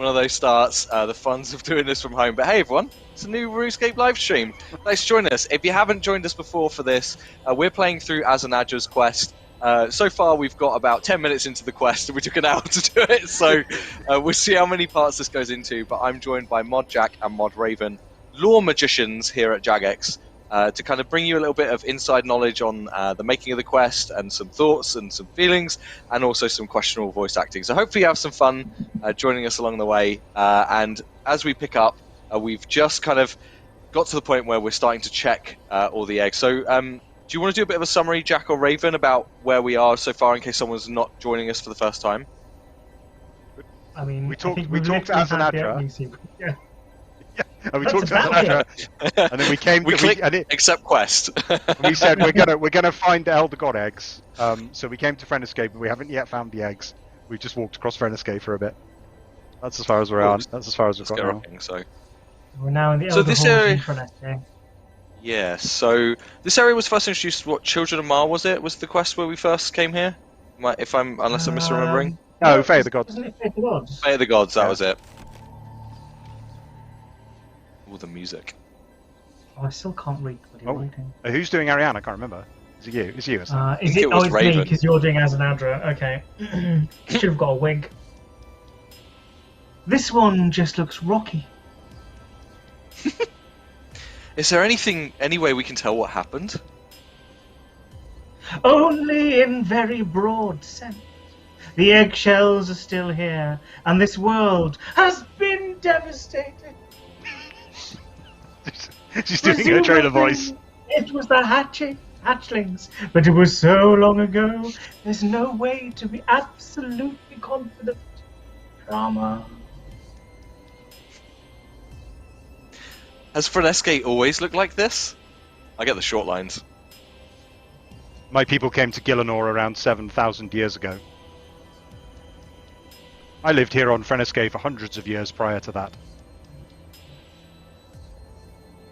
one of those starts. The funs of doing this from home. But hey, everyone, it's a new RuneScape live stream. Thanks for joining us. If you haven't joined us before for this, we're playing through Azzanadra's quest. So far, we've got about 10 minutes into the quest, and we took an hour to do it. So we'll see how many parts this goes into. But I'm joined by Mod Jack and Mod Raven, lore magicians here at Jagex, to kind of bring you a little bit of inside knowledge on the making of the quest and some thoughts and some feelings, and also some questionable voice acting. So hopefully you have some fun joining us along the way. And as we pick up, we've just kind of got to the point where we're starting to check all the eggs. So do you want to do a bit of a summary, Jack or Raven, about where we are so far in case someone's not joining us for the first time? I mean, we talked to Azzanadra. Yeah. And we talked to Azzanadra, and then we came. We clicked accept quest. We said we're gonna find the Elder God eggs. So we came to Freneskae, but we haven't yet found the eggs. We just walked across Freneskae for a bit. That's as far as we're on. That's as far as we've got now. Rocking, so we're now in the Elder this Halls area... in Freneskae. Yeah. So this area was first introduced. What, Children of Mar was it? Was the quest where we first came here? Unless I'm misremembering. No, Fae of the Gods. Wasn't it Fae of the Gods? Fae of the Gods. That was it. All the music. Oh, I still can't read what you're reading. Who's doing Ariane? I can't remember. Is it you? It's you, isn't it? Is it? It was it's Raven. me, because you're doing Azzanadra. Okay. Should have got a wig. This one just looks rocky. Is there any way we can tell what happened? Only in very broad sense. The eggshells are still here, and this world has been devastated. She's doing her trailer voice. It was the hatchlings, but it was so long ago. There's no way to be absolutely confident. Drama. Has Freneskae always looked like this? I get the short lines. My people came to Gielinor around 7,000 years ago. I lived here on Freneskae for hundreds of years prior to that.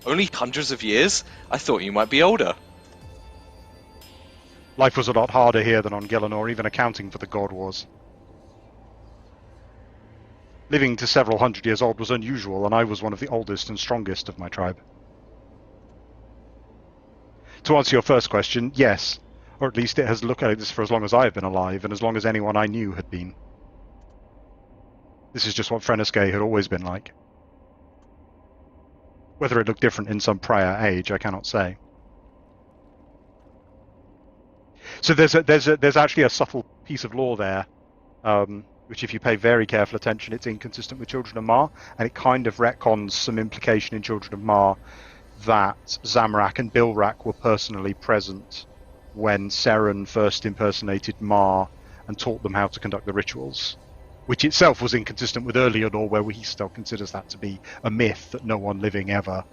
Only hundreds of years? I thought you might be older. Life was a lot harder here than on Gielinor, even accounting for the God Wars. Living to several hundred years old was unusual, and I was one of the oldest and strongest of my tribe. To answer your first question, yes. Or at least it has looked like this for as long as I have been alive, and as long as anyone I knew had been. This is just what Freneskae had always been like. Whether it looked different in some prior age, I cannot say. So there's actually a subtle piece of lore there, which if you pay very careful attention, it's inconsistent with Children of Mar, and it kind of retcons some implication in Children of Mar that Zamrak and Bilrak were personally present when Seren first impersonated Mar and taught them how to conduct the rituals, which itself was inconsistent with earlier lore, where he still considers that to be a myth that no one living ever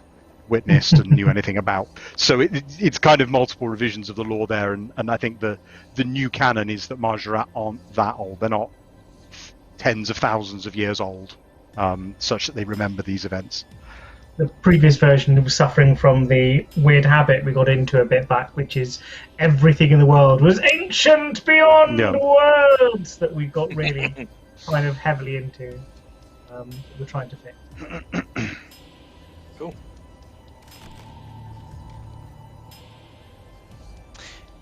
witnessed and knew anything about. So it's kind of multiple revisions of the lore there, and I think the new canon is that Marjarat aren't that old. They're not tens of thousands of years old, such that they remember these events. The previous version was suffering from the weird habit we got into a bit back, which is everything in the world was ancient beyond words, that we got really kind of heavily into. We're trying to fix. Cool.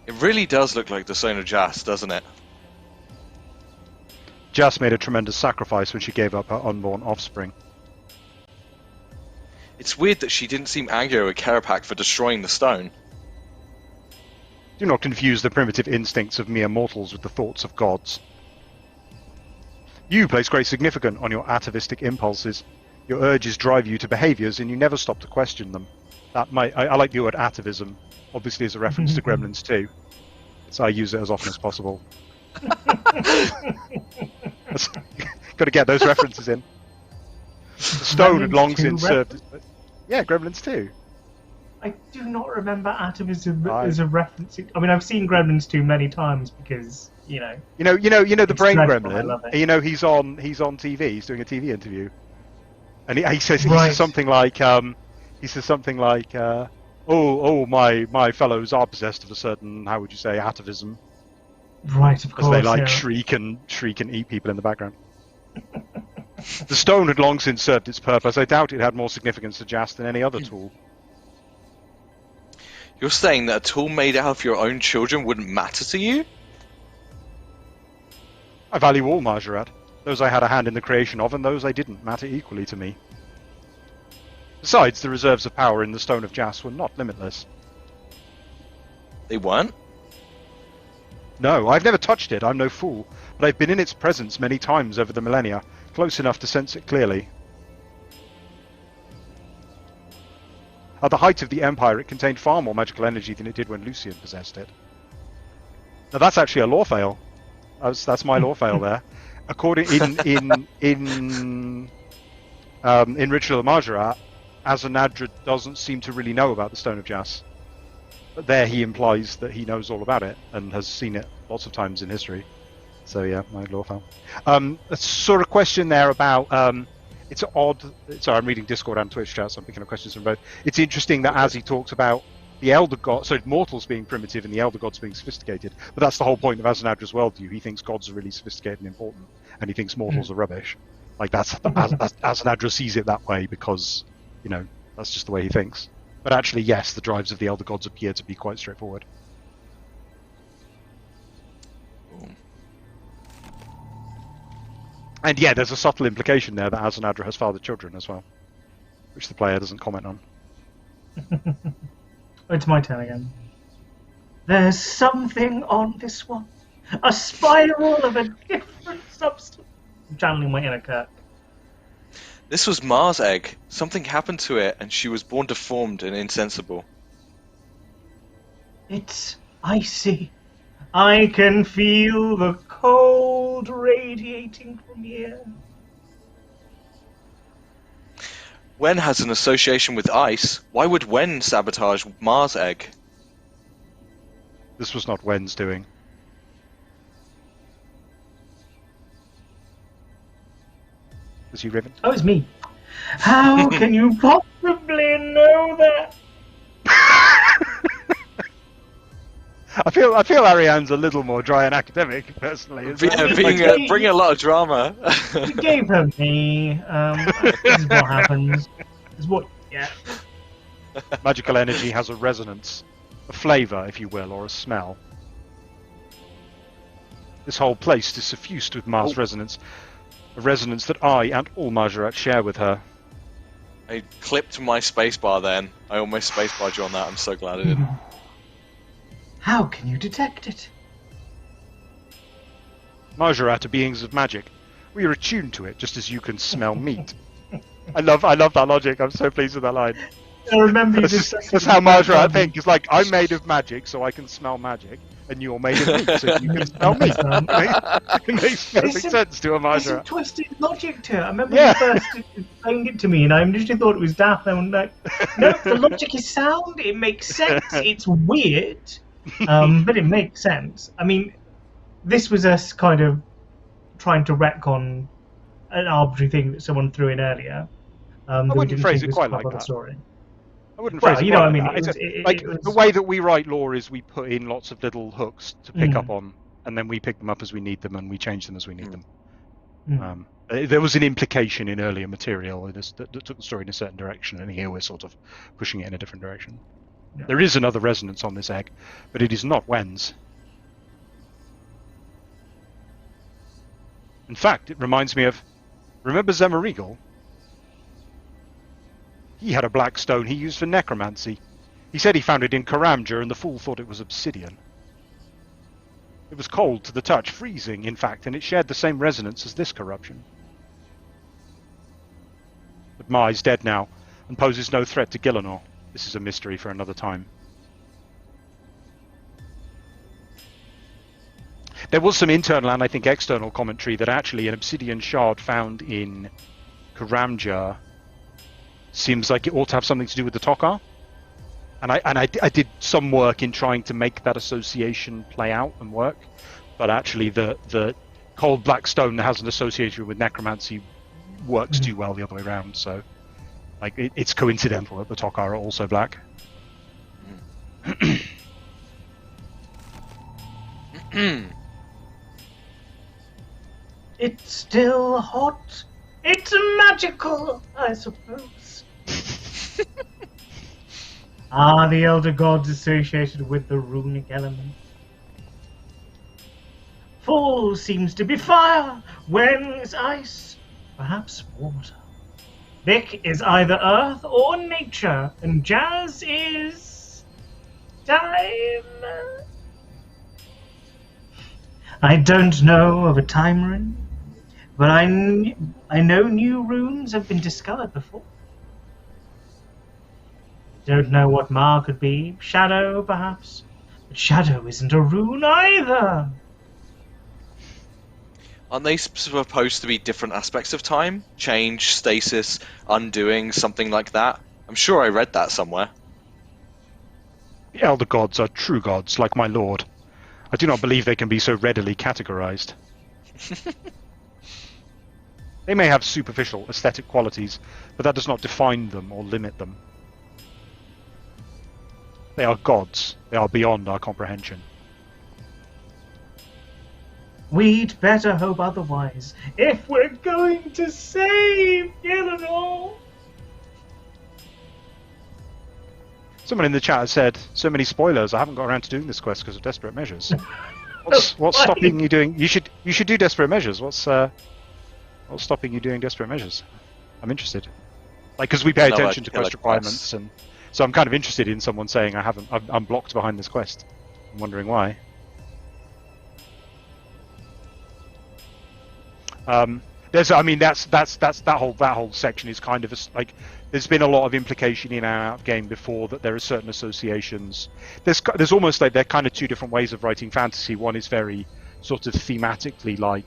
It really does look like the Stone of Jas, doesn't it? Jas made a tremendous sacrifice when she gave up her unborn offspring. It's weird that she didn't seem angry with Karapak for destroying the stone. Do not confuse the primitive instincts of mere mortals with the thoughts of gods. You place great significance on your atavistic impulses. Your urges drive you to behaviours, and you never stop to question them. I like the word atavism, obviously as a reference to Gremlins 2, so I use it as often as possible. Got to get those references in. The stone had long since served. Yeah, Gremlins 2. I do not remember atavism as a reference. I mean, I've seen Gremlins 2 many times because you know the brain gremlin. You know he's on TV. He's doing a TV interview, and he says something like oh my fellows are possessed of a certain, how would you say, atavism. Right, of course. Because they shriek and eat people in the background. The stone had long since served its purpose. I doubt it had more significance to Jas than any other tool. You're saying that a tool made out of your own children wouldn't matter to you? I value all Margaret. Those I had a hand in the creation of, and those I didn't, matter equally to me. Besides, the reserves of power in the Stone of Jas were not limitless. They weren't? No, I've never touched it, I'm no fool, but I've been in its presence many times over the millennia, close enough to sense it clearly. At the height of the Empire, it contained far more magical energy than it did when Lucian possessed it. Now that's actually a lore fail. That's my lore fail there. According in Ritual of Margaret, Azzanadra doesn't seem to really know about the Stone of Jas. But there he implies that he knows all about it and has seen it lots of times in history. So yeah, my lore fail. A sort of question there about it's odd. Sorry, I'm reading Discord and Twitch chat, so I'm picking up questions from both. It's interesting that as he talks about the Elder God, so mortals being primitive and the Elder Gods being sophisticated, but that's the whole point of Azzanadra's worldview. He thinks gods are really sophisticated and important, and he thinks mortals are rubbish. Like that's Azzanadra sees it that way because, you know, that's just the way he thinks. But actually, yes, the drives of the Elder Gods appear to be quite straightforward. And yeah, there's a subtle implication there that Azzanadra has fathered children as well, which the player doesn't comment on. It's my turn again. There's something on this one. A spiral of a different substance. I'm channeling my inner Kirk. This was Mars' egg. Something happened to it, and she was born deformed and insensible. It's icy. I can feel the cold radiating from here. Wen has an association with ice. Why would Wen sabotage Mars' egg? This was not Wen's doing. Was he Riven? Oh, it's me. How can you possibly know that? I feel Ariane's a little more dry and academic, personally. Bring a lot of drama. You gave her me. This is what happens. This is what you get. Magical energy has a resonance, a flavour, if you will, or a smell. This whole place is suffused with Mars resonance, a resonance that I and all Margaret share with her. I clipped my spacebar then. I almost spacebarred you on that. I'm so glad I didn't. How can you detect it? Margaret are beings of magic. We are attuned to it, just as you can smell meat. I love that logic. I'm so pleased with that line. I remember you that's how Margaret thinks. It's like, I'm made of magic, so I can smell magic, and you're made of meat, so you can smell meat. It makes perfect sense to a Margaret. There's some twisted logic to it. I remember you first explained it to me, and I initially thought it was daft. And I'm like, no, the logic is sound. It makes sense. It's weird, but it makes sense. I mean, this was us kind of trying to retcon an arbitrary thing that someone threw in earlier. I wouldn't phrase it quite like that. Story. I wouldn't phrase it you know quite what I like mean. that. The way that we write lore is we put in lots of little hooks to pick up on, and then we pick them up as we need them, and we change them as we need them. There was an implication in earlier material that took the story in a certain direction, and here we're sort of pushing it in a different direction. Yeah. There is another resonance on this egg, but it is not Wen's. In fact, it reminds me of... Remember Zemarigal? He had a black stone he used for necromancy. He said he found it in Karamja, and the fool thought it was obsidian. It was cold to the touch, freezing, in fact, and it shared the same resonance as this corruption. But Ma is dead now, and poses no threat to Gillenor. This is a mystery for another time. There was some internal and I think external commentary that actually an obsidian shard found in Karamja seems like it ought to have something to do with the Tok'ar. And I did some work in trying to make that association play out and work, but actually the cold black stone that has an association with necromancy works too well the other way around. So, like, it's coincidental that the Tok'ar are also black. It's still hot. It's magical, I suppose. Are the elder gods associated with the runic element? Fall seems to be fire, when is ice, perhaps water. Vic is either earth or nature, and Jas is time. I don't know of a time rune, but I know new runes have been discovered before. Don't know what Ma could be. Shadow, perhaps? But Shadow isn't a rune either. Aren't they supposed to be different aspects of time? Change, stasis, undoing, something like that? I'm sure I read that somewhere. The elder gods are true gods, like my lord. I do not believe they can be so readily categorized. They may have superficial, aesthetic qualities, but that does not define them or limit them. They are gods. They are beyond our comprehension. We'd better hope otherwise, if we're going to save Gillenor. Someone in the chat has said, so many spoilers, I haven't got around to doing this quest because of desperate measures. What's stopping you doing... You should do desperate measures. What's stopping you doing desperate measures? I'm interested. Like, because we pay attention to quest requirements, and so I'm kind of interested in someone saying I'm blocked behind this quest. I'm wondering why. That whole section is kind of like there's been a lot of implication in our game before that there are certain associations. There's almost like they're kind of two different ways of writing fantasy. One is very sort of thematically like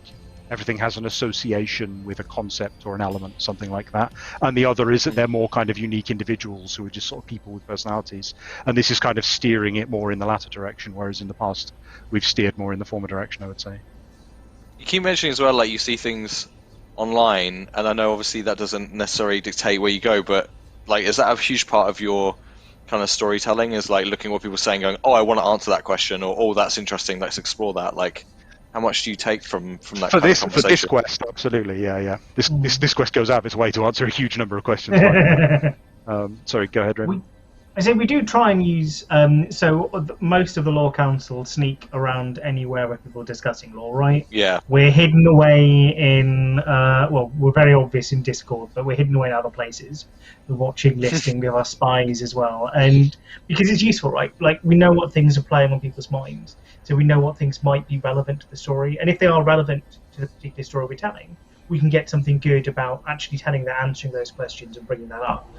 everything has an association with a concept or an element, something like that, and the other is that they're more kind of unique individuals who are just sort of people with personalities, and this is kind of steering it more in the latter direction, whereas in the past we've steered more in the former direction, I would say. You keep mentioning as well, like you see things online, and I know obviously that doesn't necessarily dictate where you go, but like, is that a huge part of your kind of storytelling? Is like looking at what people are saying, going, "Oh, I want to answer that question," or "Oh, that's interesting, let's explore that." Like, how much do you take from that kind of conversation? For this quest, absolutely, yeah. This quest goes out of its way to answer a huge number of questions. Right? Sorry, go ahead, Ren. I say we do try and use most of the Law Council sneak around anywhere where people are discussing law, right? Yeah. We're hidden away in we're very obvious in Discord, but we're hidden away in other places. We're watching listing with our spies as well, and because it's useful, right? Like we know what things are playing on people's minds, so we know what things might be relevant to the story, and if they are relevant to the particular story we're telling, we can get something good about actually telling that, answering those questions and bringing that up.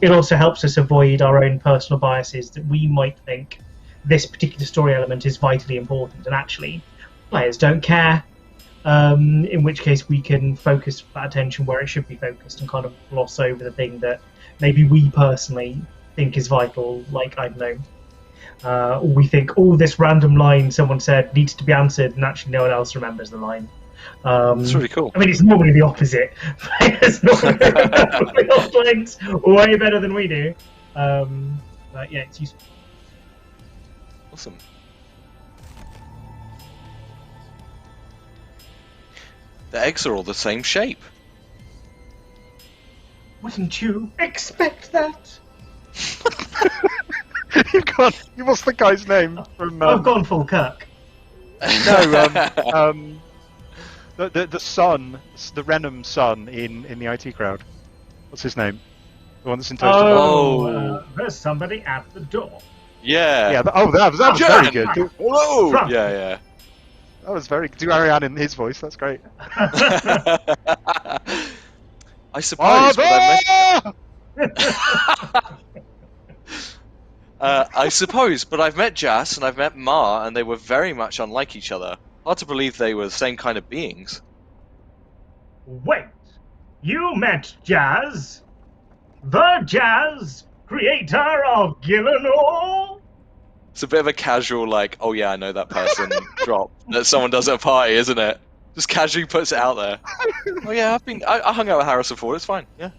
It also helps us avoid our own personal biases that we might think this particular story element is vitally important and actually players don't care, in which case we can focus that attention where it should be focused and kind of gloss over the thing that maybe we personally think is vital, like, I don't know, we think, oh, this random line someone said needs to be answered, and actually no one else remembers the line. That's really cool. I mean, it's normally the opposite. Players normally remember your lines way better than we do. But yeah, it's useful. Awesome. The eggs are all the same shape. Wouldn't you expect that? What's the guy's name from? I've gone full Kirk. No, the son, the Renham son in the IT crowd. What's his name? The one that's in Toast. There's somebody at the door. Yeah. Yeah. That was very good. Hello. Yeah. That was very good. Do Ariane in his voice. That's great. I suppose. I suppose, but I've met Jas and I've met Ma, and they were very much unlike each other. Hard to believe they were the same kind of beings. Wait, you met Jas? The Jas, creator of Gillenor? It's a bit of a casual, like, oh yeah, I know that person drop that someone does at a party, isn't it? Just casually puts it out there. Oh yeah, I hung out with Harrison Ford, it's fine, yeah.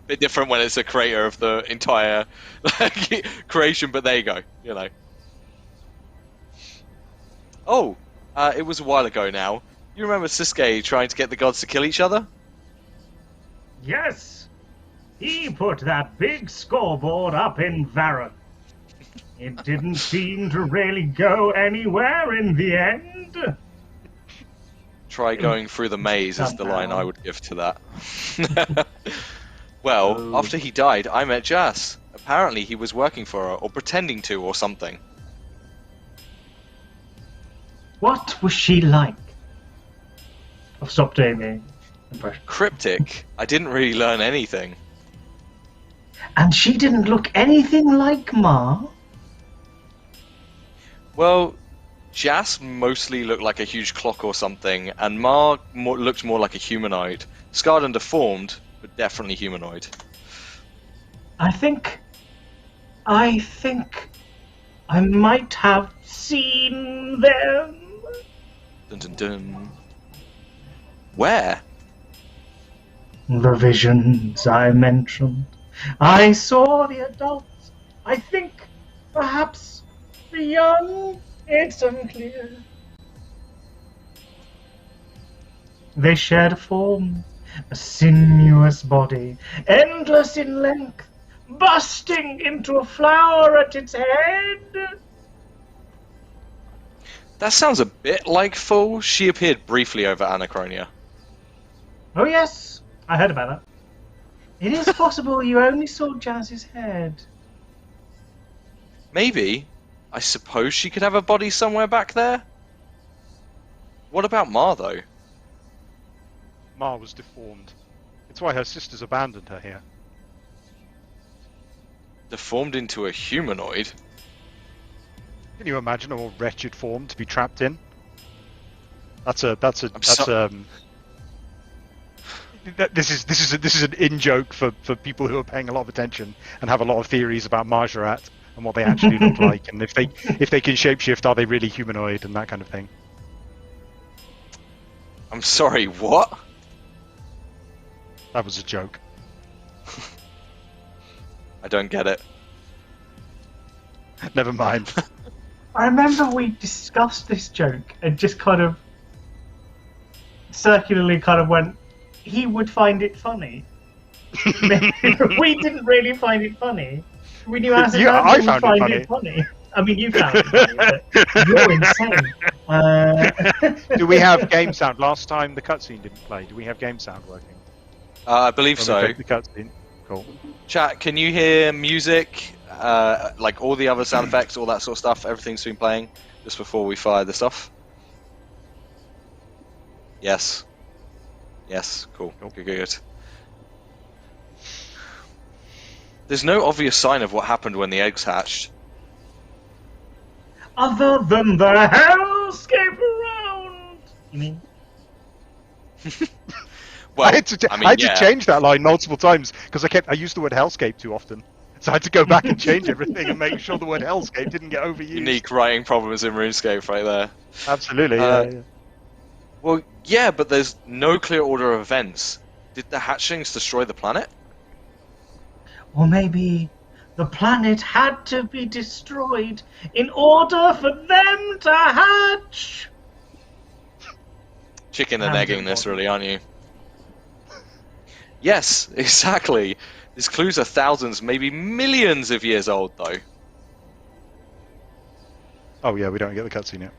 Bit different when it's a creator of the entire creation, but there you go, you know. Oh, it was a while ago now. You remember Siske trying to get the gods to kill each other? Yes! He put that big scoreboard up in Varrock. It didn't seem to really go anywhere in the end. Try going through the maze is the line I would give to that. Well, after he died, I met Jas. Apparently he was working for her, or pretending to, or something. What was she like? I've stopped doing the impression. Cryptic. I didn't really learn anything. And she didn't look anything like Ma? Well, Jas mostly looked like a huge clock or something, and Ma looked more like a humanoid. Scarred and deformed, but definitely humanoid. I think I might have seen them. Dun dun dun. Where? The visions I mentioned. I saw the adults. I think perhaps the young. It's unclear. They shared a form, a sinuous body, endless in length, busting into a flower at its head. That sounds a bit like Fool. She appeared briefly over Anachronia. Oh yes, I heard about that. It is possible you only saw Jas's head. Maybe. I suppose she could have a body somewhere back there? What about Ma, though? Ma was deformed. It's why her sisters abandoned her here. Deformed into a humanoid? Can you imagine a more wretched form to be trapped in? This is an in-joke for people who are paying a lot of attention and have a lot of theories about Marjarat and what they actually look like, and if they can shapeshift, are they really humanoid and that kind of thing. I'm sorry, what? That was a joke. I don't get it. Never mind. I remember we discussed this joke and just kind of circularly kind of went, he would find it funny. We didn't really find it funny. We knew Azzanadra would find it funny. I mean, you found it funny, but you're insane. Do we have game sound? Last time the cutscene didn't play. Do we have game sound working? I believe so. The cutscene. Cool. Chat, can you hear music? Like all the other sound effects, all that sort of stuff? Everything's been playing just before we fire this off? Yes. Yes, cool. Good. There's no obvious sign of what happened when the eggs hatched. Other than the hellscape around! You mean? Well, I had to change that line multiple times because I used the word hellscape too often. So I had to go back and change everything and make sure the word hellscape didn't get overused. Unique writing problems in RuneScape right there. Absolutely, yeah. Well, yeah, but there's no clear order of events. Did the hatchlings destroy the planet? Or maybe the planet had to be destroyed in order for them to hatch. Chicken and egging this, really, aren't you? Yes, exactly. These clues are thousands, maybe millions of years old, though. Oh yeah, we don't get the cutscene yet.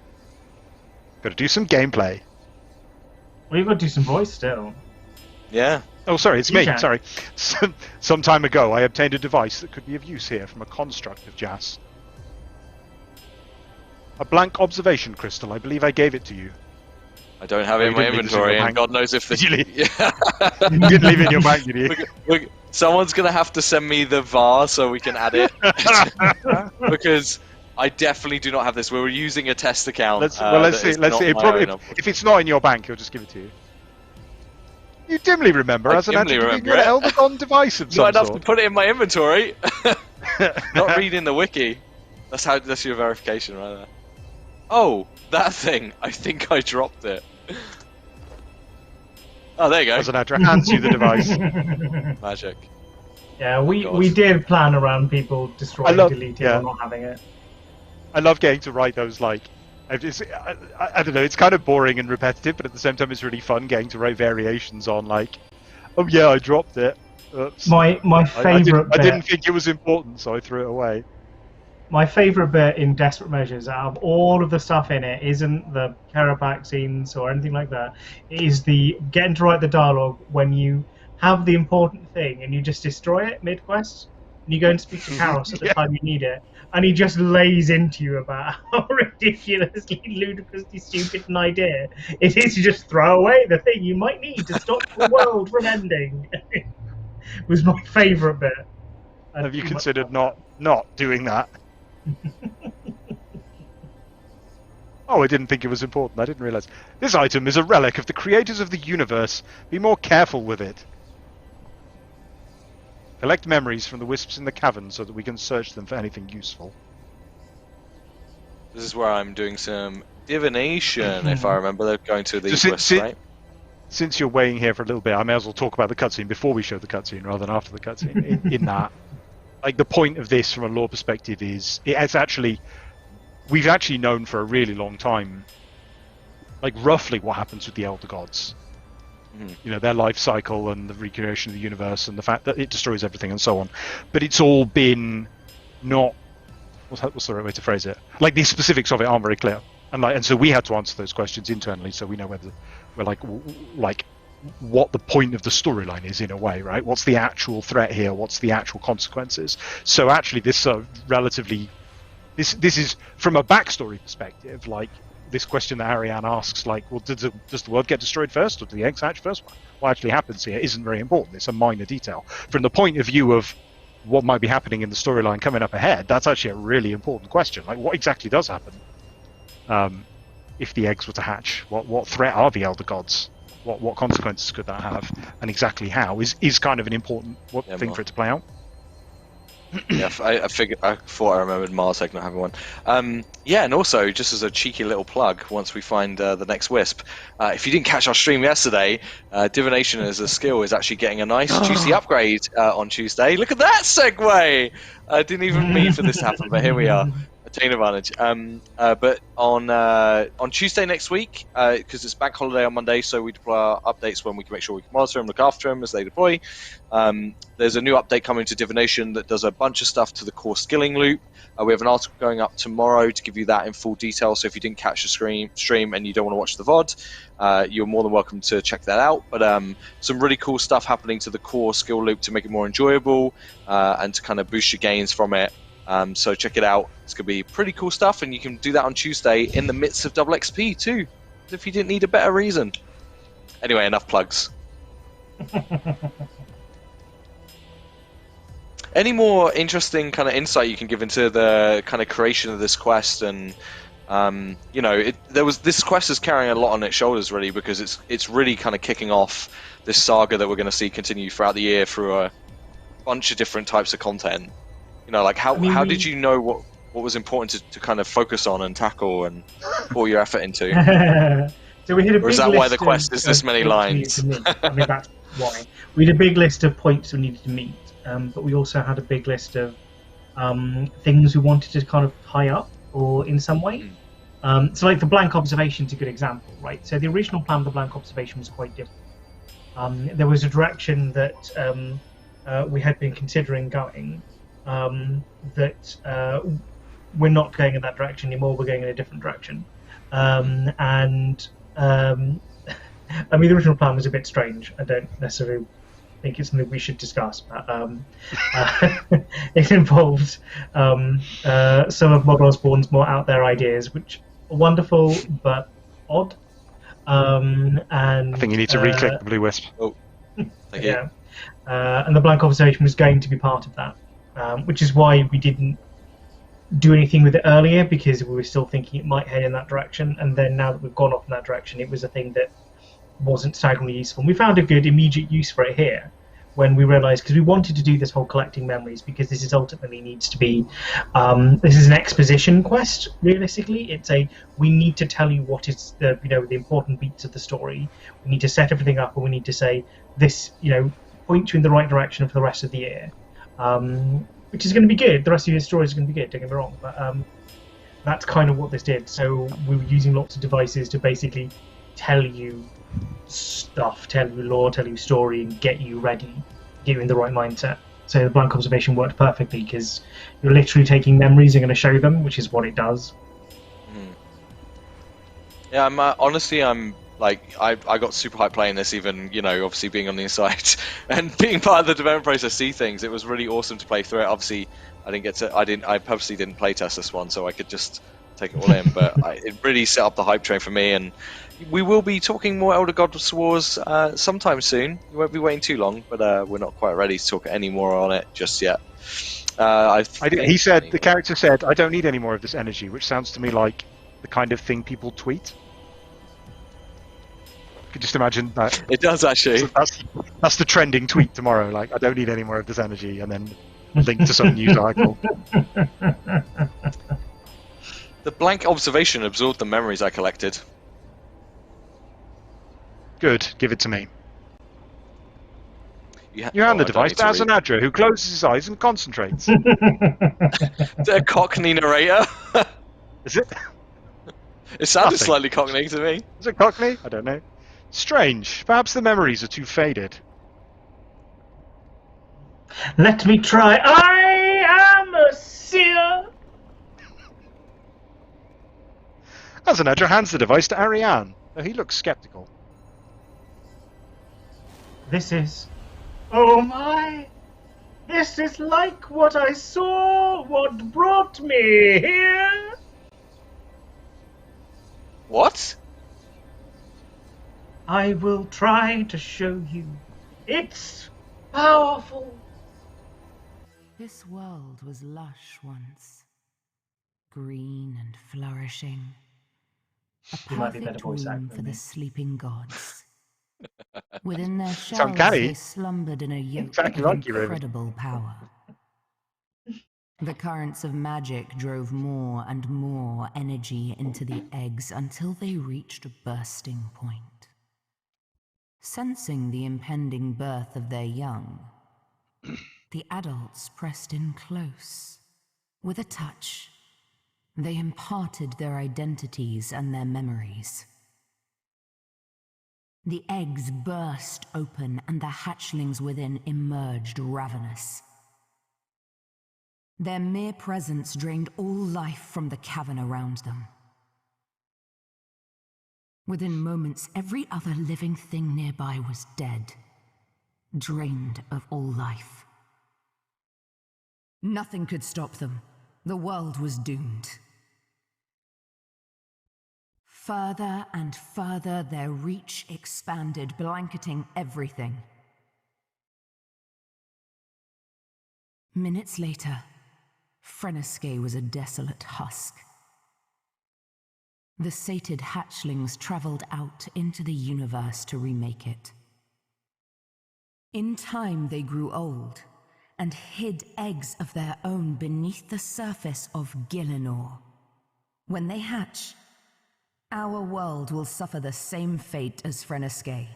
Got to do some gameplay. Well, you've got to do some voice still. Yeah. Oh, sorry, it's me. can. Sorry. Some time ago, I obtained a device that could be of use here from a construct of Jas. A blank observation crystal. I believe I gave it to you. I don't have it in my inventory, and God knows if this... You didn't leave it in your bank, did you? Someone's going to have to send me the VAR so we can add it. Because I definitely do not have this. We were using a test account. Let's see. If it's not in your bank, he'll just give it to you. You dimly remember as an Eldergon device of some Not enough sort. to put it in my inventory. Not reading the wiki. That's your verification right there. Oh, that thing. I think I dropped it. Oh, there you go. Azzanadra hands you the device. Magic. Yeah, we did plan around people destroying, deleting, or not having it. I love getting to write those like I don't know. It's kind of boring and repetitive, but at the same time, it's really fun getting to write variations on like, oh yeah, I dropped it. Oops. My favourite I didn't think it was important, so I threw it away. My favourite bit in Desperate Measures, out of all of the stuff in it, isn't the Karapak scenes or anything like that. It is the getting to write the dialogue when you have the important thing and you just destroy it mid-quest, and you go and speak to Karos at the time you need it, and he just lays into you about how ridiculously, ludicrously stupid an idea it is to just throw away the thing you might need to stop the world from ending. Was my favourite bit. Have you considered not doing that? Oh, I didn't think it was important. I didn't realise. This item is a relic of the creators of the universe. Be more careful with it. Collect memories from the wisps in the cavern so that we can search them for anything useful. This is where I'm doing some divination, if I remember. They're going to these wisps, right? Since you're weighing here for a little bit, I may as well talk about the cutscene before we show the cutscene rather than after the cutscene. in that, like, the point of this from a lore perspective is we've actually known for a really long time, like, roughly what happens with the Elder Gods. You know, their life cycle and the recreation of the universe and the fact that it destroys everything and so on. But it's all been not... What's the right way to phrase it? Like, the specifics of it aren't very clear. And so we had to answer those questions internally so we know whether we're like what the point of the storyline is in a way, right? What's the actual threat here? What's the actual consequences? So actually this relatively... This is, from a backstory perspective, like, this question that Ariane asks, like, well, does the world get destroyed first, or do the eggs hatch first? What actually happens here isn't very important. It's a minor detail. From the point of view of what might be happening in the storyline coming up ahead, that's actually a really important question. Like, what exactly does happen if the eggs were to hatch? What threat are the Elder Gods? What consequences could that have? And exactly how is kind of an important thing for it to play out. Yeah, I thought I remembered Marsec not having one. Yeah, and also, just as a cheeky little plug, once we find the next wisp, if you didn't catch our stream yesterday, Divination as a skill is actually getting a nice juicy upgrade on Tuesday. Look at that segue! I didn't even mean for this to happen, but here we are. Attain advantage. But on Tuesday next week, because it's bank holiday on Monday, so we deploy our updates when we can make sure we can monitor them, look after them as they deploy. There's a new update coming to Divination that does a bunch of stuff to the core skilling loop. We have an article going up tomorrow to give you that in full detail, so if you didn't catch the stream and you don't want to watch the VOD, you're more than welcome to check that out. But some really cool stuff happening to the core skill loop to make it more enjoyable and to kind of boost your gains from it. So check it out. It's going to be pretty cool stuff, and you can do that on Tuesday in the midst of double XP too, if you didn't need a better reason. Anyway, enough plugs. Any more interesting kind of insight you can give into the kind of creation of this quest? And you know, this quest is carrying a lot on its shoulders, really, because it's really kind of kicking off this saga that we're going to see continue throughout the year through a bunch of different types of content. You know, like how did you know what was important to kind of focus on and tackle and pour your effort into? So we had a big or is that list why the quest is this many lines? I mean, that's why. We had a big list of points we needed to meet, but we also had a big list of things we wanted to kind of tie up or in some way. So like the blank observation is a good example, right? So the original plan of the blank observation was quite different. There was a direction that we had been considering going, that we're not going in that direction anymore, we're going in a different direction. I mean, the original plan was a bit strange. I don't necessarily think it's something we should discuss, but it involved some of Mod Osborne's more out there ideas, which are wonderful but odd. And I think you need to re-click the blue wisp. Oh, thank you. Yeah. And the blank observation was going to be part of that. Which is why we didn't do anything with it earlier, because we were still thinking it might head in that direction, and then now that we've gone off in that direction, it was a thing that wasn't staggeringly useful. And we found a good immediate use for it here when we realised, because we wanted to do this whole collecting memories, because this is ultimately needs to be this is an exposition quest. Realistically, we need to tell you what is the the important beats of the story. We need to set everything up, and we need to say this, point you in the right direction for the rest of the year. Which is going to be good. The rest of your story is going to be good, don't get me wrong. But That's kind of what this did. So we were using lots of devices to basically tell you stuff, tell you lore, tell you story, and get you ready, get you in the right mindset. So the blank observation worked perfectly because you're literally taking memories and going to show them, which is what it does. Yeah, I'm like, I got super hyped playing this, even, you know, obviously being on the inside and being part of the development process, see things. It was really awesome to play through it. Obviously, I purposely didn't play test this one, so I could just take it all in. But it really set up the hype train for me, and we will be talking more Elder Gods Wars sometime soon. We won't be waiting too long, but we're not quite ready to talk any more on it just yet. The character said, "I don't need any more of this energy," which sounds to me like the kind of thing people tweet. You could just imagine that. It does, actually. So that's the trending tweet tomorrow. Like, I don't need any more of this energy, and then link to some news article. The blank observation absorbed the memories I collected. Good, give it to me. You hand the device to Azzanadra, who closes his eyes and concentrates. The Cockney narrator. Is it? It sounded slightly Cockney to me. Is it Cockney? I don't know. Strange. Perhaps the memories are too faded. Let me try. I am a seer. Azzanadra hands the device to Ariane, though he looks skeptical. This is... Oh my! This is like what I saw, what brought me here! What? I will try to show you. It's powerful. This world was lush once. Green and flourishing. A perfect womb for the sleeping gods. Within their shells they slumbered in a yoke of incredible power. The currents of magic drove more and more energy into the eggs until they reached a bursting point. Sensing the impending birth of their young, the adults pressed in close. With a touch, they imparted their identities and their memories. The eggs burst open and the hatchlings within emerged ravenous. Their mere presence drained all life from the cavern around them. Within moments, every other living thing nearby was dead, drained of all life. Nothing could stop them. The world was doomed. Further and further, their reach expanded, blanketing everything. Minutes later, Freneskae was a desolate husk. The sated hatchlings traveled out into the universe to remake it. In time, they grew old and hid eggs of their own beneath the surface of Gielinor. When they hatch, our world will suffer the same fate as Freneskae.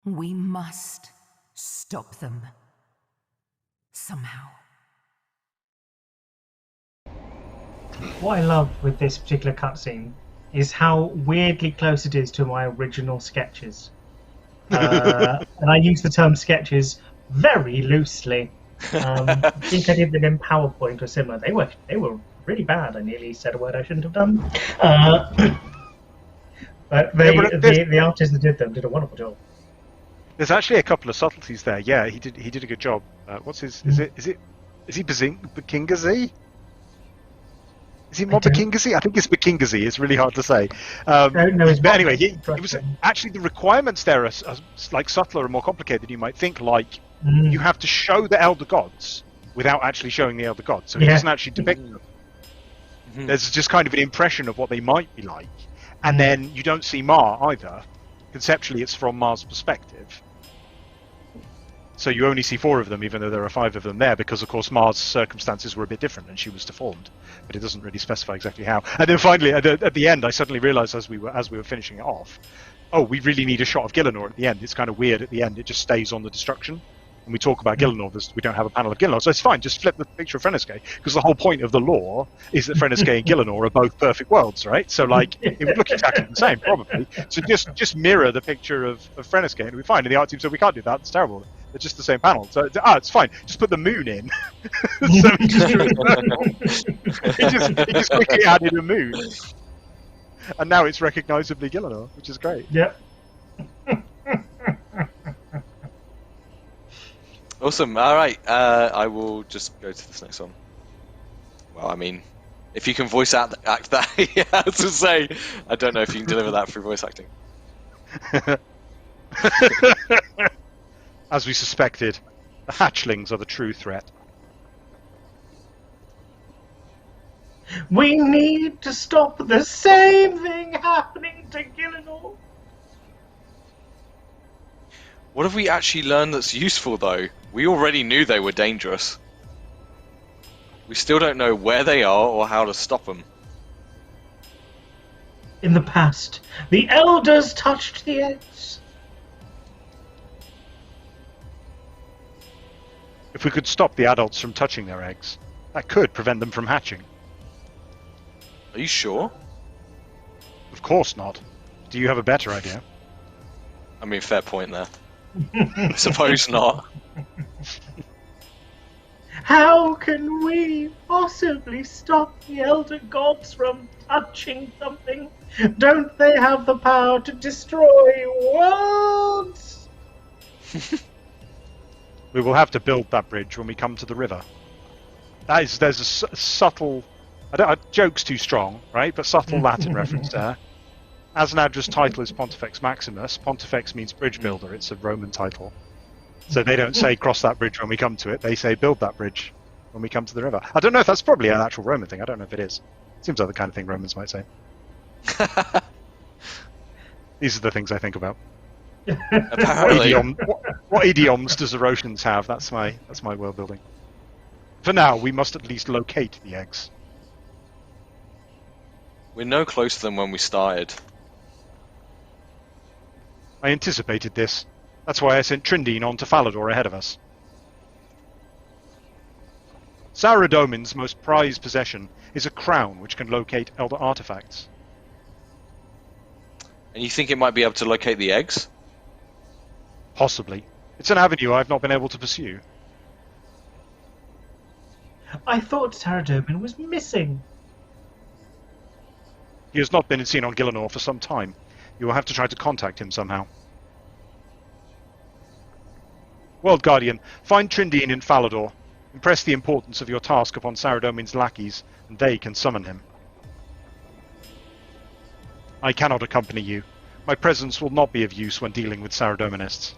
We must stop them. Somehow. What I love with this particular cutscene is how weirdly close it is to my original sketches. And I use the term sketches very loosely. I think I did them in PowerPoint or similar. They were really bad. I nearly said a word I shouldn't have done. But the artist that did them did a wonderful job. There's actually a couple of subtleties there. Yeah, he did a good job. What's his? Is he Bakingazi? Is he Mobakingazi? I think it's Bakingazi. It's really hard to say. No, but anyway, it was actually the requirements there are like subtler and more complicated than you might think. Like you have to show the elder gods without actually showing the elder gods, so he doesn't actually depict them. There's just kind of an impression of what they might be like, and then you don't see Ma either. Conceptually, it's from Ma's perspective. So you only see 4 of them, even though there are 5 of them there, because of course Ma's circumstances were a bit different and she was deformed, but it doesn't really specify exactly how. And then finally, at the end, I suddenly realised as we were finishing it off, oh, we really need a shot of Gielinor at the end. It's kind of weird at the end; it just stays on the destruction. and we talk about Gielinor, we don't have a panel of Gielinor, so it's fine, just flip the picture of Freneskae, because the whole point of the lore is that Freneskae and Gielinor are both perfect worlds, right? So, like, it would look exactly the same, probably. So just mirror the picture of Freneskae, and it'll be fine. And the art team said, we can't do that, it's terrible. They're just the same panel. So, it's fine. Just put the moon in. So he just drew a circle. He just quickly added a moon. And now it's recognisably Gielinor, which is great. Yep. Awesome. All right. I will just go to this next one. Well, I mean, if you can voice act that, yeah, to say, I don't know if you can deliver that through voice acting. As we suspected, the hatchlings are the true threat. We need to stop the same thing happening to Gielinor. What have we actually learned that's useful, though? We already knew they were dangerous. We still don't know where they are or how to stop them. In the past, the elders touched the eggs. If we could stop the adults from touching their eggs, that could prevent them from hatching. Are you sure? Of course not. Do you have a better idea? I mean, fair point there. Suppose not. How can we possibly stop the elder gods from touching something? Don't they have the power to destroy worlds? We will have to build that bridge when we come to the river. There's a subtle... joke's too strong, right? But subtle Latin reference there. Azzanadra's title is Pontifex Maximus. Pontifex means bridge builder. It's a Roman title. So they don't say cross that bridge when we come to it. They say build that bridge when we come to the river. I don't know if that's probably an actual Roman thing. I don't know if it is. Seems like the kind of thing Romans might say. These are the things I think about. Apparently. What idioms does the Roshians have? That's my world building. For now, we must at least locate the eggs. We're no closer than when we started. I anticipated this. That's why I sent Trindine on to Falador ahead of us. Saradomin's most prized possession is a crown which can locate elder artifacts. And you think it might be able to locate the eggs? Possibly. It's an avenue I've not been able to pursue. I thought Saradomin was missing. He has not been seen on Gielinor for some time. You will have to try to contact him somehow. World Guardian, find Trindine in Falador. Impress the importance of your task upon Saradomin's lackeys, and they can summon him. I cannot accompany you. My presence will not be of use when dealing with Saradominists.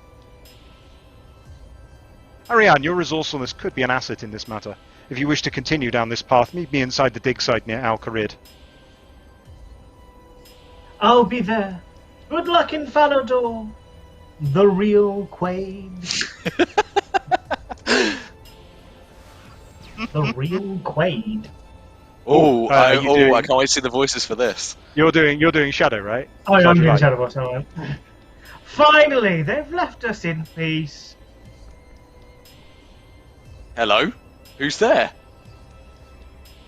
Ariane, your resourcefulness could be an asset in this matter. If you wish to continue down this path, meet me inside the dig site near Al-Kharid. I'll be there. Good luck in Falador. The real Quaid. The real Quaid. Oh, I doing... can't wait to see the voices for this. You're doing Shadow, right? Oh, I'm doing Shadow Boss, alright. Finally, they've left us in peace. Hello? Who's there?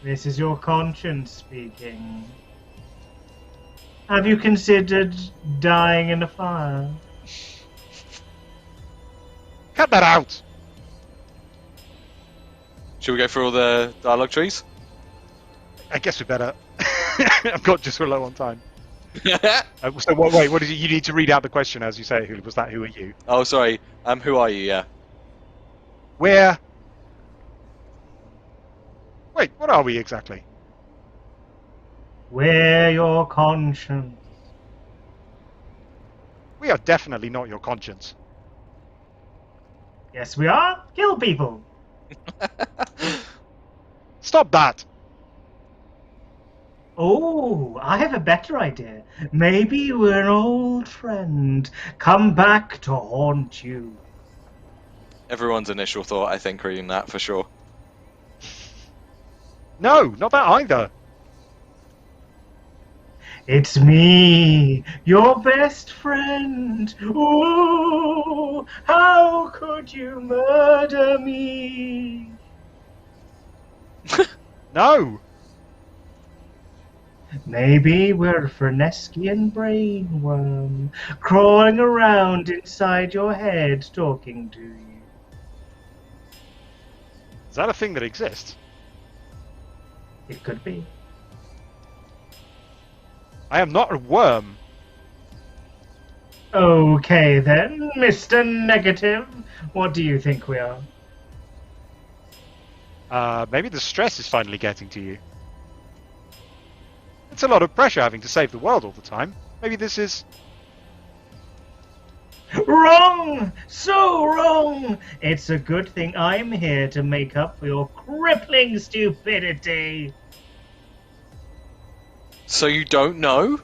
This is your conscience speaking. Have you considered dying in a fire? Cut that out! Should we go through all the dialogue trees? I guess we better. I've got just so low on time. So wait, what is it? You need to read out the question as you say it. Who are you? Oh, sorry. Who are you? Yeah. Where? Wait, what are we exactly? We're your conscience. We are definitely not your conscience. Yes, we are. Kill people. Stop that! Oh, I have a better idea. Maybe we're an old friend. Come back to haunt you. Everyone's initial thought, I think, reading that for sure. No, not that either. It's me, your best friend. Ooh, how could you murder me? No! Maybe we're a Freneskian brainworm crawling around inside your head talking to you. Is that a thing that exists? It could be. I am not a worm. Okay then, Mr. Negative. What do you think we are? Maybe the stress is finally getting to you. It's a lot of pressure having to save the world all the time. Maybe this is... Wrong! So wrong! It's a good thing I'm here to make up for your crippling stupidity. So you don't know?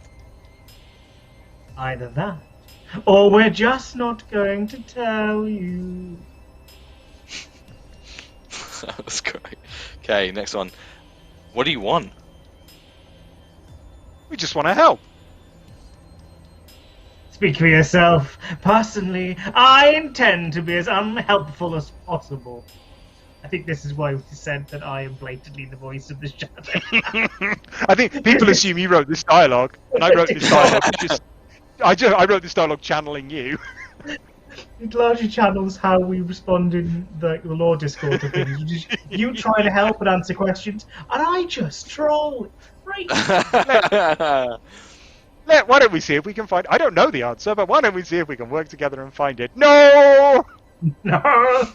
Either that, or we're just not going to tell you. That's great. Okay, next one. What do you want? We just want to help. Speak for yourself. Personally, I intend to be as unhelpful as possible. I think this is why we said that I am blatantly the voice of the shadow. I think people assume you wrote this dialogue, and I wrote this dialogue I wrote this dialogue channeling you. It largely channels how we respond in the lore Discord to things. You try to help and answer questions, and I just troll. Right. Why don't we see if we can find... I don't know the answer, but why don't we see if we can work together and find it? No! No!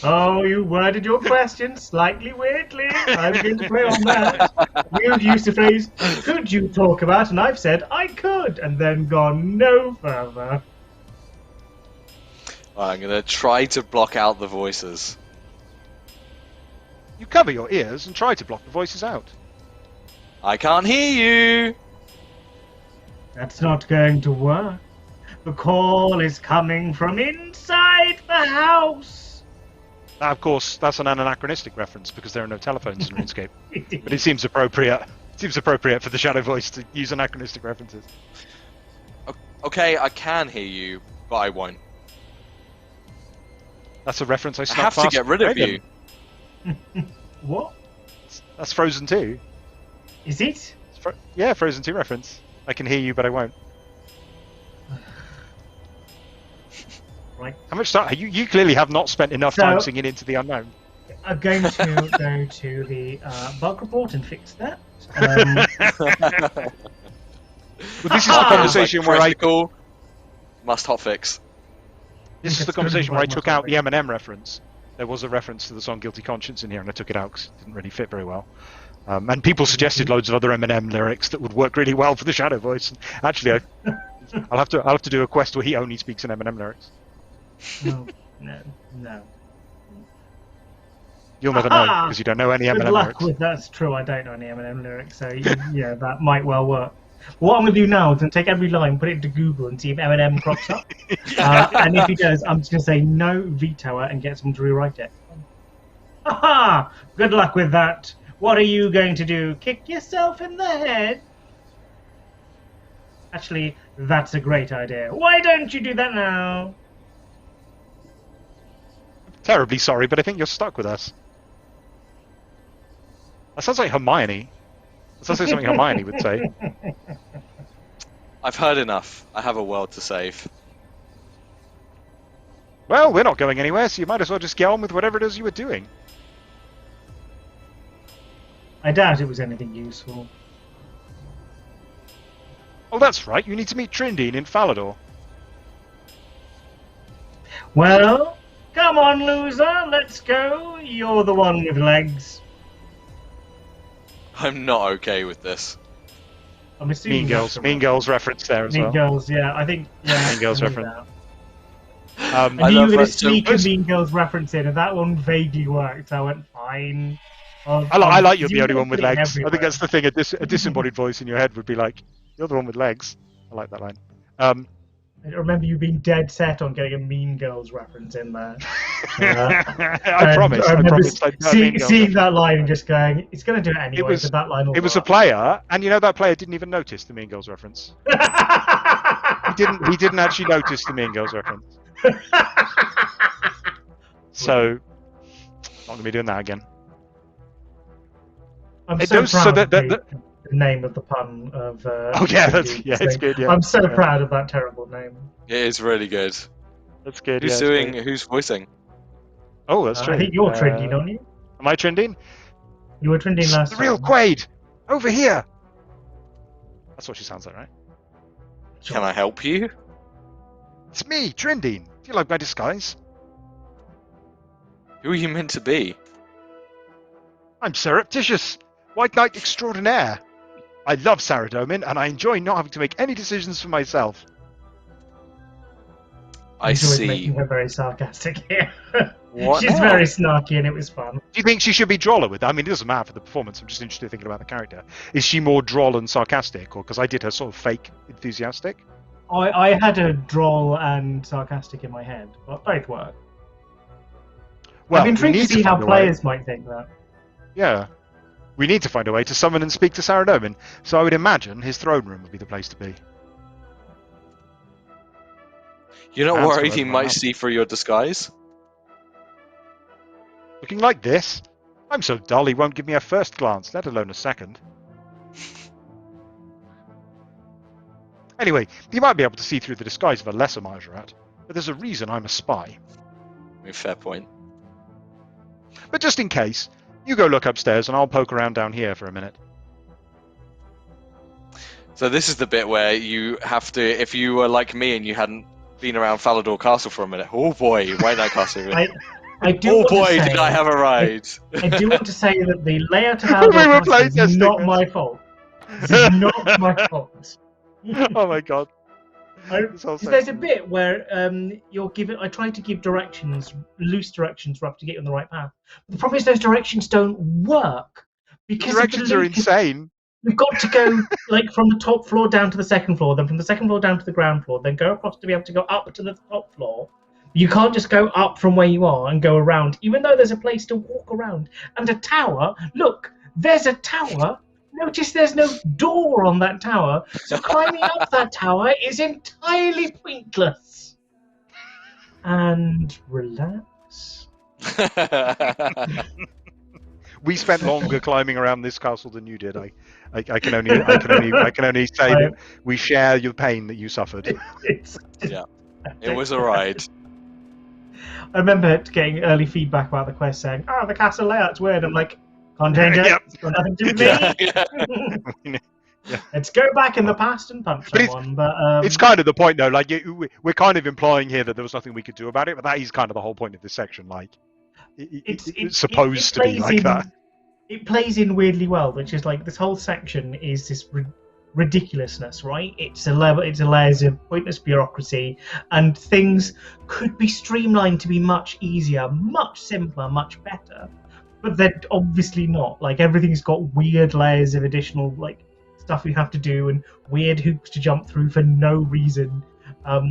Oh, you worded your question slightly weirdly. I'm going to play on that. You've used the phrase, could you talk about? And I've said, I could, and then gone no further. I'm going to try to block out the voices. You cover your ears and try to block the voices out. I can't hear you! That's not going to work. The call is coming from inside the house. Now, of course, that's an anachronistic reference because there are no telephones in RuneScape. But it seems appropriate. It seems appropriate for the Shadow Voice to use anachronistic references. Okay, I can hear you, but I won't. That's a reference I I snuck have to past get rid of Raven. you. What? That's Frozen 2. Is it? Yeah, Frozen 2 reference. I can hear you, but I won't. Right. How much time? You clearly have not spent enough time singing Into the Unknown. I'm going to go to the bug report and fix that. Well, this is the conversation where I must hotfix. This is the conversation where I took out the Eminem reference. There was a reference to the song "Guilty Conscience" in here, and I took it out because it didn't really fit very well. And people suggested loads of other Eminem lyrics that would work really well for the Shadow Voice. And actually, I'll have to do a quest where he only speaks in Eminem lyrics. No. You'll never know because you don't know any Eminem Good luck lyrics. with that's true. I don't know any Eminem lyrics, so yeah, that might well work. What I'm going to do now is take every line, put it into Google, and see if Eminem crops up. And if he does, I'm just going to say no, veto it, and get someone to rewrite it. Aha! Good luck with that. What are you going to do? Kick yourself in the head? Actually, that's a great idea. Why don't you do that now? Terribly sorry, but I think you're stuck with us. That sounds like Hermione. That sounds like something Hermione would say. I've heard enough. I have a world to save. Well, we're not going anywhere, so you might as well just get on with whatever it is you were doing. I doubt it was anything useful. Oh, that's right. You need to meet Trindine in Falador. Well, come on, loser. Let's go. You're the one with legs. I'm not okay with this. I'm assuming Mean Girls reference there as well. Mean Girls, yeah. I think, yeah. Mean Girls reference. I knew you were going to sneak a Mean Girls reference in, and that one vaguely worked. I went, fine. I like you're the only one with legs. Everywhere. I think that's the thing. A disembodied voice in your head would be like, "You're the one with legs." I like that line. I remember you being dead set on getting a Mean Girls reference in there. I promise. I promise. Seeing that line and just going, "It's going to do it anyway." But that line. It was a player, and you know that player didn't even notice the Mean Girls reference. He didn't actually notice the Mean Girls reference. So, not going to be doing that again. I'm so proud of the name of the pun of. Oh yeah, it's good. Yeah, I'm so proud of that terrible name. It is really good. That's good. Who's doing? Who's voicing? Oh, that's true. I think you're trending, aren't you? Am I trending? You were trending last time. The real Quaid! Over here! That's what she sounds like, right? Sure. Can I help you? It's me, trending. Do you like my disguise? Who are you meant to be? I'm surreptitious, White Knight extraordinaire. I love Saradomin, and I enjoy not having to make any decisions for myself. I see. Making her very sarcastic here. What? She's very snarky, and it was fun. Do you think she should be droller with that? I mean, it doesn't matter for the performance. I'm just interested in thinking about the character. Is she more droll and sarcastic, or because I did her sort of fake enthusiastic? I had a droll and sarcastic in my head, but both work. Well, I'm intrigued to see how players might think that. Yeah. We need to find a way to summon and speak to Saradomin, so I would imagine his throne room would be the place to be. You're not worried he might see through your disguise? Looking like this? I'm so dull he won't give me a first glance, let alone a second. Anyway, he might be able to see through the disguise of a lesser Majorat, but there's a reason I'm a spy. Fair point. But just in case, you go look upstairs and I'll poke around down here for a minute. So this is the bit where you have to, if you were like me and you hadn't been around Falador Castle for a minute. Oh boy, White Knight Castle. I do oh boy, did I have a ride. I do want to say that the layout of Falador Castle is not my fault. This is not my fault. Oh my god. There's a bit where you're given. I try to give directions, loose directions, rough to get you on the right path. But the problem is those directions don't work because directions are insane. We've got to go like from the top floor down to the second floor, then from the second floor down to the ground floor, then go across to be able to go up to the top floor. You can't just go up from where you are and go around, even though there's a place to walk around and a tower. Look, there's a tower. Notice there's no door on that tower, so climbing up that tower is entirely pointless. And relax. We spent longer climbing around this castle than you did. I can only say that we share your pain that you suffered. Yeah, it was a ride. I remember getting early feedback about the quest saying, "Oh, the castle layout's weird." I'm like, "Can't change it. It's got nothing to do with me." Let's go back in the past and punch someone. But it's kind of the point, though. Like we're kind of implying here that there was nothing we could do about it, but that is kind of the whole point of this section. Like it's supposed to be like that. It plays in weirdly well, which is like this whole section is this ridiculousness, right? It's layers of pointless bureaucracy, and things could be streamlined to be much easier, much simpler, much better. But they're obviously not. Like everything's got weird layers of additional like stuff you have to do and weird hoops to jump through for no reason.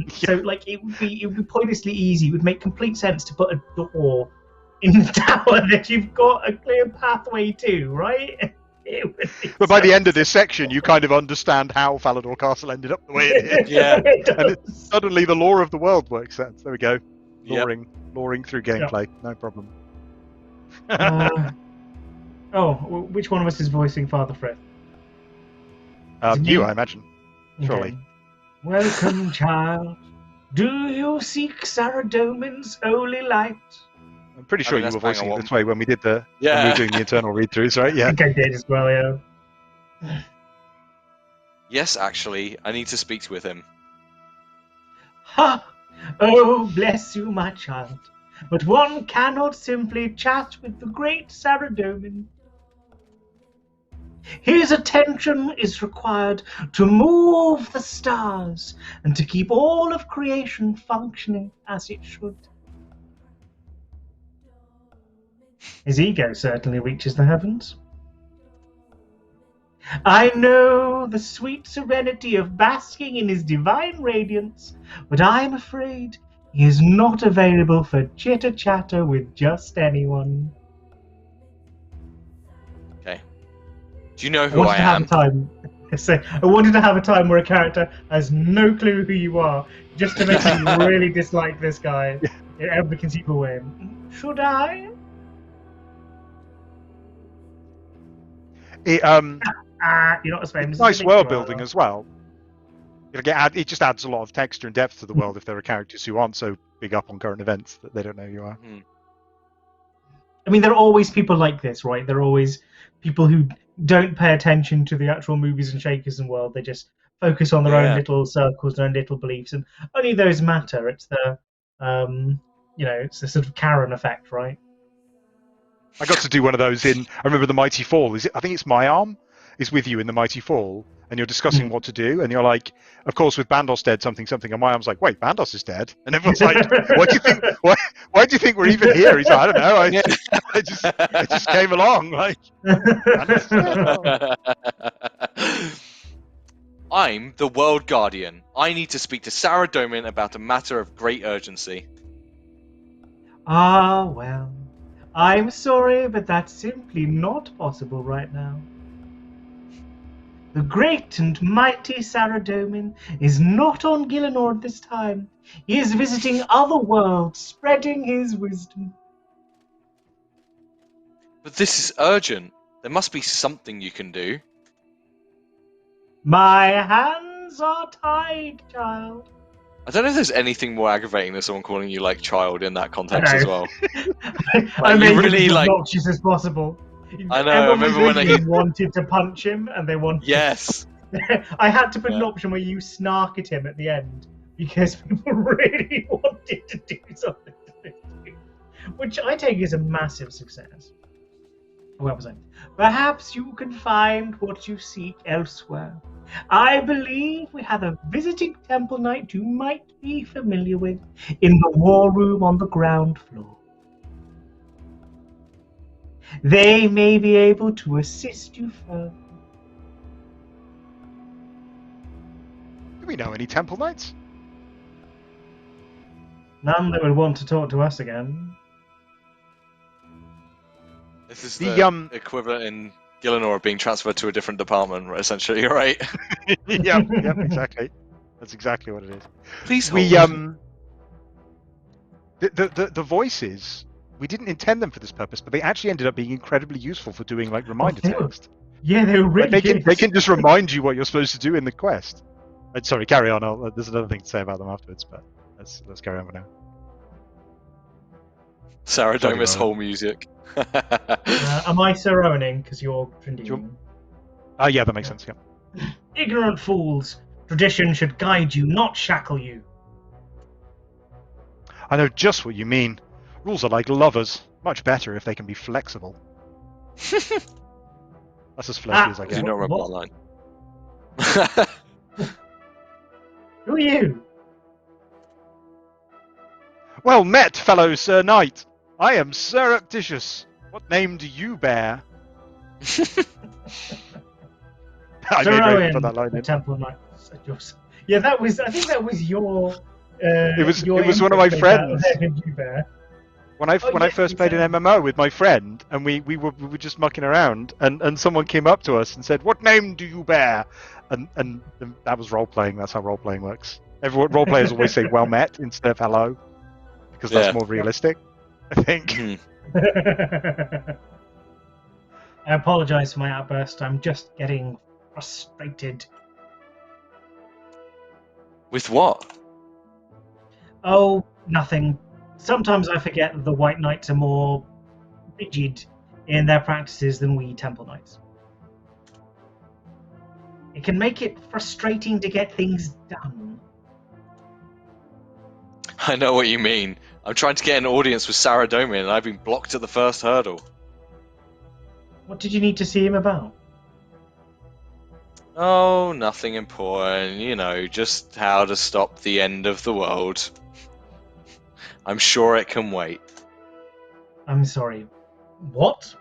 So like it would be pointlessly easy. It would make complete sense to put a door in the tower that you've got a clear pathway to, right? But by the end of this section, you kind of understand how Falador Castle ended up the way it did. Yeah. And suddenly the lore of the world works sense. There we go. Loring through gameplay. Yep. No problem. Which one of us is voicing Father Frith? You, I imagine. Surely. Okay. Welcome, child. Do you seek Saradomin's holy light? I'm pretty sure you were voicing it this way when we did when we were doing the internal read-throughs, right? Yeah. I think I did as well, yeah. Yes, actually, I need to speak with him. Ha! Oh, bless you, my child. But one cannot simply chat with the great Saradomin. His attention is required to move the stars and to keep all of creation functioning as it should. His ego certainly reaches the heavens. I know the sweet serenity of basking in his divine radiance, but I am afraid he is not available for chitter-chatter with just anyone. Okay. Do you know who I am? I wanted to have a time where a character has no clue who you are, just to make you really dislike this guy in every conceivable way. Should I? It, You're not as famous it's as you nice think world you building are. as well. It just adds a lot of texture and depth to the world if there are characters who aren't so big up on current events that they don't know who you are. I mean, there are always people like this, right? There are always people who don't pay attention to the actual movies and shakers and world. They just focus on their own little circles, their own little beliefs, and only those matter. It's the, it's the sort of Karen effect, right? I got to do one of those I remember the Mighty Fall. I think it's My Arm is with you in the Mighty Fall, and you're discussing what to do, and you're like, of course, with Bandos dead, something, and My Arm's like, wait, Bandos is dead, and everyone's like, why do you think? Why do you think we're even here? He's like, I don't know, I just came along, like. I'm the World Guardian. I need to speak to Saradomin about a matter of great urgency. Ah, well, I'm sorry, but that's simply not possible right now. The great and mighty Saradomin is not on Gielinor at this time. He is visiting other worlds, spreading his wisdom. But this is urgent. There must be something you can do. My hands are tied, child. I don't know if there's anything more aggravating than someone calling you like child in that context as well. I made you really it as obnoxious as possible. I know. I remember when he wanted to punch him, and they wanted. Yes. I had to put an option where you snark at him at the end because people really wanted to do something to him, which I take as a massive success. Where was I? Perhaps you can find what you seek elsewhere. I believe we have a visiting temple knight you might be familiar with in the war room on the ground floor. They may be able to assist you further. Do we know any temple knights? None that would want to talk to us again. This is the equivalent in Gielinor being transferred to a different department, essentially, right? Yep, exactly. That's exactly what it is. Please hold. The voices, we didn't intend them for this purpose, but they actually ended up being incredibly useful for doing like reminder text. Yeah, they were really good. They can just remind you what you're supposed to do in the quest. Sorry, carry on. There's another thing to say about them afterwards, but let's carry on for now. Saradomin's whole music. Am I Sir Owening? Because you're Trindine. Yeah, that makes sense, yeah. Ignorant fools! Tradition should guide you, not shackle you. I know just what you mean. Rules are like lovers. Much better if they can be flexible. That's as fleshy as I I do get. not remember that line. Who are you? Well met, fellow Sir Knight. I am Surreptitious. What name do you bear? I made Raven put that line in. Temple Knight. Yeah, that was. I think that was your. It was one of my friends. When I first played an MMO with my friend, and we were just mucking around, and someone came up to us and said, "What name do you bear?" And that was role playing. That's how role playing works. Role players always say "well met" instead of "hello," because that's more realistic, I think. I apologize for my outburst. I'm just getting frustrated. With what? Oh, nothing. Sometimes I forget that the White Knights are more rigid in their practices than we Temple Knights. It can make it frustrating to get things done. I know what you mean. I'm trying to get an audience with Saradomin, and I've been blocked at the first hurdle. What did you need to see him about? Oh, nothing important. You know, just how to stop the end of the world. I'm sure it can wait. I'm sorry. What?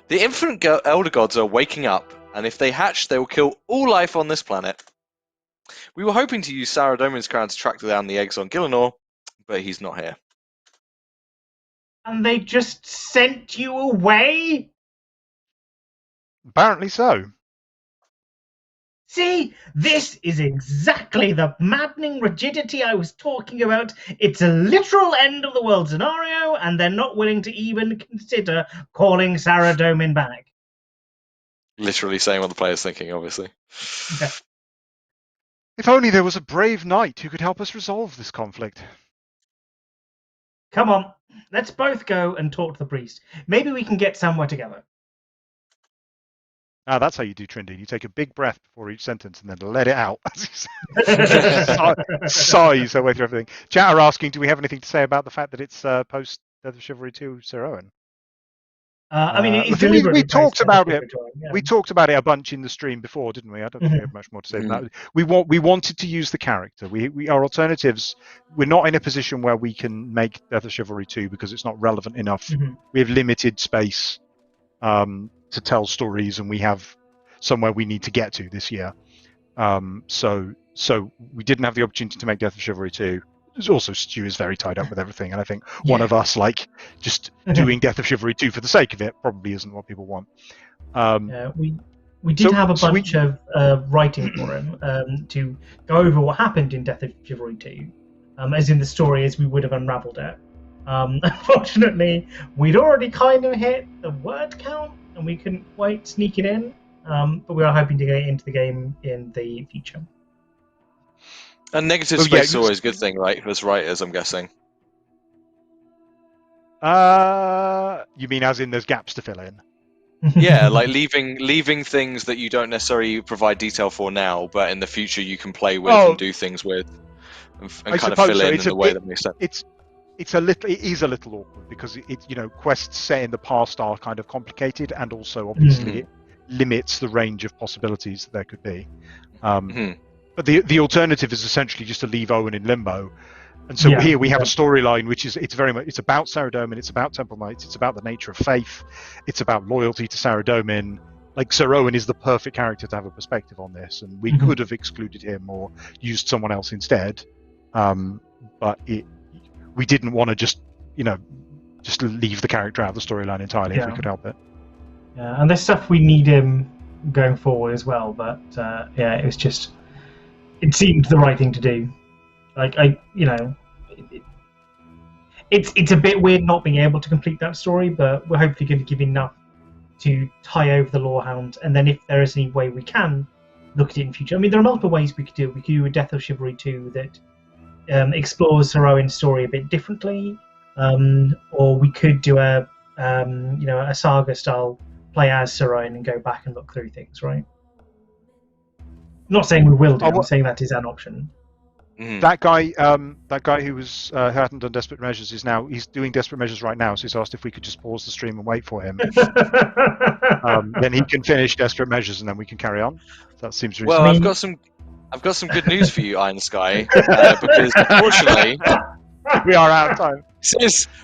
The infinite elder gods are waking up, and if they hatch, they will kill all life on this planet. We were hoping to use Saradomin's crown to track down the eggs on Gielinor, but he's not here. And they just sent you away? Apparently so. See, this is exactly the maddening rigidity I was talking about. It's a literal end of the world scenario, and they're not willing to even consider calling Saradomin back. Literally saying what the player's thinking, obviously. Yeah. If only there was a brave knight who could help us resolve this conflict. Come on, let's both go and talk to the priest. Maybe we can get somewhere together. Ah, that's how you do Trindine. You take a big breath before each sentence and then let it out. Sighs our way through everything. Chat are asking, do we have anything to say about the fact that it's post Death of Chivalry 2, Sir Owen? I mean, it's we talked about it. Yeah. We talked about it a bunch in the stream before, didn't we? I don't think we have much more to say than that. We wanted to use the character. Our alternatives. We're not in a position where we can make Death of Chivalry 2 because it's not relevant enough. We have limited space to tell stories, and we have somewhere we need to get to this year. So we didn't have the opportunity to make Death of Chivalry 2. Also, Stu is very tied up with everything, and I think one of us, like, just doing Death of Chivalry 2 for the sake of it probably isn't what people want. We did have a bunch of writing for him to go over what happened in Death of Chivalry 2, as in the story as we would have unravelled it. Unfortunately, we'd already kind of hit the word count, and we couldn't quite sneak it in, but we are hoping to get it into the game in the future. And negative space is always a good thing, right? As writers, I'm guessing. You mean as in there's gaps to fill in? Yeah, like leaving things that you don't necessarily provide detail for now, but in the future you can play with and do things with, and kind of fill in the way that makes sense. It is a little awkward because quests set in the past are kind of complicated, and also obviously it limits the range of possibilities that there could be. But the alternative is essentially just to leave Owen in limbo. And so here we have a storyline which is it's about Saradomin, it's about Temple Knights, it's about the nature of faith, it's about loyalty to Saradomin. Like, Sir Owen is the perfect character to have a perspective on this, and we could have excluded him or used someone else instead. But we didn't want to just leave the character out of the storyline entirely if we could help it. Yeah, and there's stuff we need him going forward as well, but it was just, it seemed the right thing to do. Like, it's a bit weird not being able to complete that story, but we're hopefully going to give enough to tie over the Lorehound, and then if there is any way we can look at it in future. I mean, there are multiple ways we could do it. We could do a Death of Chivalry 2 that explores Sir Owen's story a bit differently, or we could do a saga style play as Sir Owen and go back and look through things, right? I'm not saying we will do it, I'm saying that is an option. That guy who hadn't done Desperate Measures he's doing Desperate Measures right now. So he's asked if we could just pause the stream and wait for him. Then he can finish Desperate Measures and then we can carry on. That seems reasonable. Well, I've got some good news for you, Iron Sky, because unfortunately we are out of time.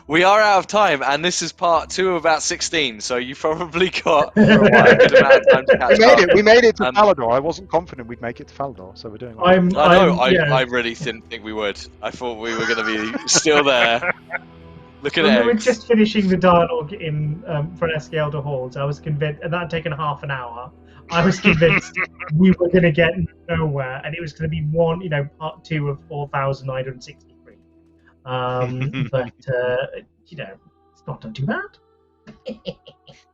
We are out of time, and this is part 2 of about 16, so you probably got a good amount of time to catch up. We made it to Falador. I wasn't confident we'd make it to Falador, so we're doing well. I really didn't think we would. I thought we were going to be still there. Looking at we were just finishing the dialogue in Freneskae Elder Halls. I was convinced, and that had taken half an hour. I was convinced we were going to get nowhere, and it was going to be part 2 of 4,963. But it's not done too bad.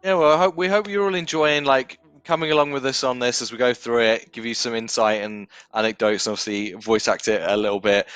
Yeah, well, we hope you're all enjoying coming along with us on this as we go through it, give you some insight and anecdotes, and obviously voice act it a little bit.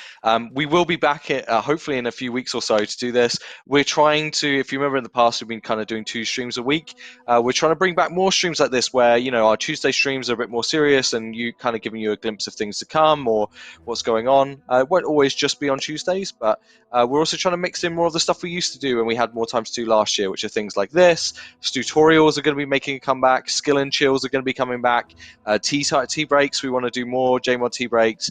We will be back hopefully in a few weeks or so to do this. We're trying to, if you remember in the past, we've been kind of doing 2 streams a week. We're trying to bring back more streams like this where, our Tuesday streams are a bit more serious and you kind of giving you a glimpse of things to come or what's going on. It won't always just be on Tuesdays, but we're also trying to mix in more of the stuff we used to do when we had more time to do last year, which are things like this. Tutorials are going to be making a comeback. Skill and chills are going to be coming back. Tea breaks, we want to do more JMod tea breaks.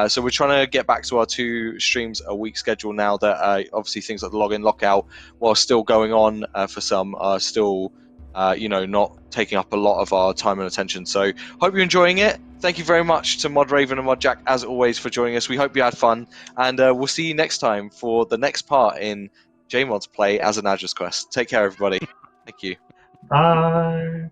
So we're trying to get back to our 2 streams a week schedule now that obviously things like the login lockout, while still going on for some, are still not taking up a lot of our time and attention. So hope you're enjoying it. Thank you very much to Mod Raven and Mod Jack as always for joining us. We hope you had fun, and we'll see you next time for the next part in JMod's play Azzanadra's quest. Take care, everybody. Thank you. Bye.